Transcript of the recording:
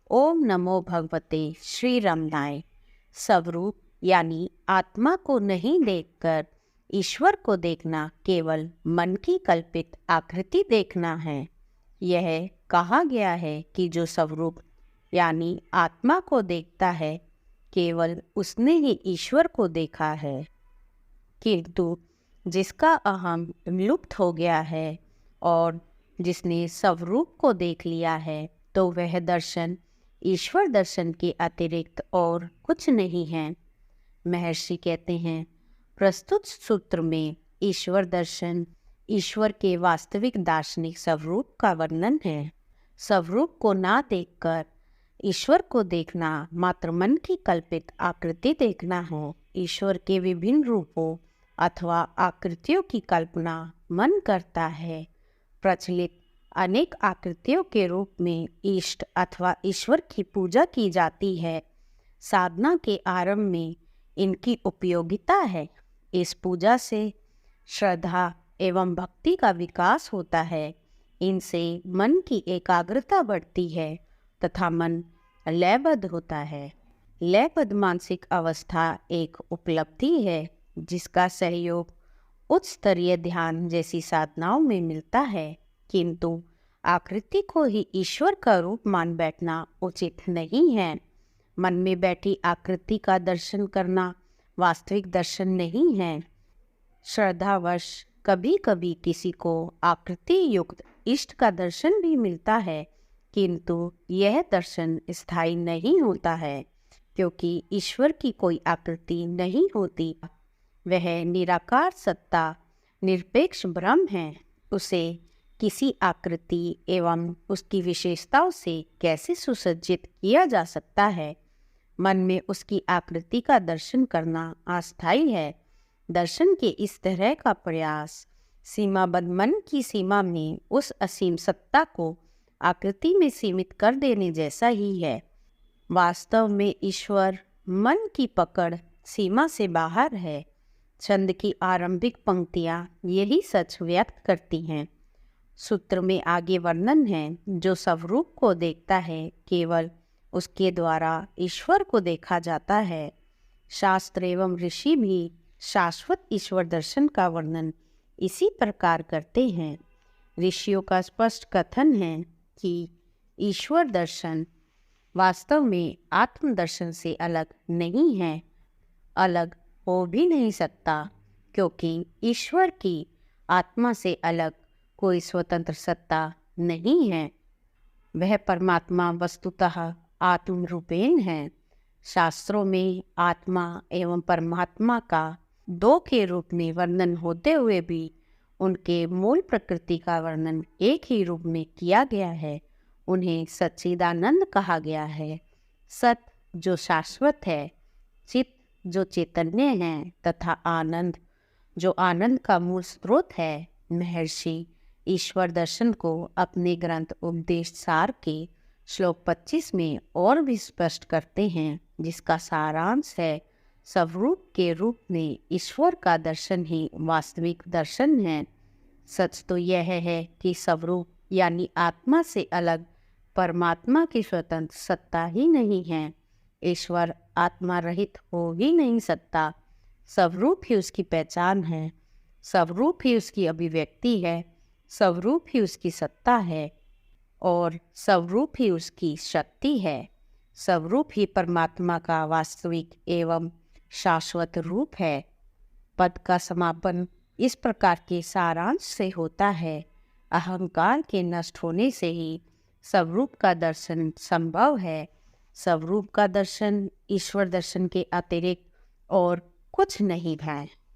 ओम नमो भगवते श्री रमनाय। स्वरूप यानी आत्मा को नहीं देखकर ईश्वर को देखना केवल मन की कल्पित आकृति देखना है। यह कहा गया है कि जो स्वरूप यानी आत्मा को देखता है केवल उसने ही ईश्वर को देखा है, किंतु जिसका अहम लुप्त हो गया है और जिसने स्वरूप को देख लिया है तो वह दर्शन ईश्वर दर्शन के अतिरिक्त और कुछ नहीं है। महर्षि कहते हैं, प्रस्तुत सूत्र में ईश्वर दर्शन ईश्वर के वास्तविक दार्शनिक स्वरूप का वर्णन है। स्वरूप को ना देखकर ईश्वर को देखना मात्र मन की कल्पित आकृति देखना है। ईश्वर के विभिन्न रूपों अथवा आकृतियों की कल्पना मन करता है। प्रचलित अनेक आकृतियों के रूप में इष्ट अथवा ईश्वर की पूजा की जाती है। साधना के आरंभ में इनकी उपयोगिता है। इस पूजा से श्रद्धा एवं भक्ति का विकास होता है। इनसे मन की एकाग्रता बढ़ती है तथा मन लयबद्ध होता है। लयबद्ध मानसिक अवस्था एक उपलब्धि है जिसका सहयोग उच्च स्तरीय ध्यान जैसी साधनाओं में मिलता है, किंतु आकृति को ही ईश्वर का रूप मान बैठना उचित नहीं है। मन में बैठी आकृति का दर्शन करना वास्तविक दर्शन नहीं है। श्रद्धावश कभी कभी किसी को आकृति युक्त इष्ट का दर्शन भी मिलता है, किंतु यह दर्शन स्थायी नहीं होता है, क्योंकि ईश्वर की कोई आकृति नहीं होती। वह निराकार सत्ता निरपेक्ष ब्रह्म है। उसे किसी आकृति एवं उसकी विशेषताओं से कैसे सुसज्जित किया जा सकता है। मन में उसकी आकृति का दर्शन करना अस्थायी है। दर्शन के इस तरह का प्रयास सीमाबद्ध मन की सीमा में उस असीम सत्ता को आकृति में सीमित कर देने जैसा ही है। वास्तव में ईश्वर मन की पकड़ सीमा से बाहर है। छंद की आरंभिक पंक्तियां यही सच व्यक्त करती हैं। सूत्र में आगे वर्णन है, जो स्वरूप को देखता है केवल उसके द्वारा ईश्वर को देखा जाता है। शास्त्र एवं ऋषि भी शाश्वत ईश्वर दर्शन का वर्णन इसी प्रकार करते हैं। ऋषियों का स्पष्ट कथन है कि ईश्वर दर्शन वास्तव में आत्म दर्शन से अलग नहीं है, अलग हो भी नहीं सकता, क्योंकि ईश्वर की आत्मा से अलग कोई स्वतंत्र सत्ता नहीं है। वह परमात्मा वस्तुतः आत्म रूपेण है। शास्त्रों में आत्मा एवं परमात्मा का दो के रूप में वर्णन होते हुए भी उनके मूल प्रकृति का वर्णन एक ही रूप में किया गया है। उन्हें सच्चिदानंद कहा गया है। सत जो शाश्वत है, चित जो चैतन्य है तथा आनंद जो आनंद का मूल स्रोत है। महर्षि ईश्वर दर्शन को अपने ग्रंथ उपदेश सार के श्लोक 25 में और भी स्पष्ट करते हैं, जिसका सारांश है, स्वरूप के रूप में ईश्वर का दर्शन ही वास्तविक दर्शन है। सच तो यह है कि स्वरूप यानी आत्मा से अलग परमात्मा की स्वतंत्र सत्ता ही नहीं है। ईश्वर आत्मा रहित हो ही नहीं सकता। स्वरूप ही उसकी पहचान है, स्वरूप ही उसकी अभिव्यक्ति है, स्वरूप ही उसकी सत्ता है और स्वरूप ही उसकी शक्ति है। स्वरूप ही परमात्मा का वास्तविक एवं शाश्वत रूप है। पद का समापन इस प्रकार के सारांश से होता है, अहंकार के नष्ट होने से ही स्वरूप का दर्शन संभव है। स्वरूप का दर्शन ईश्वर दर्शन के अतिरिक्त और कुछ नहीं है।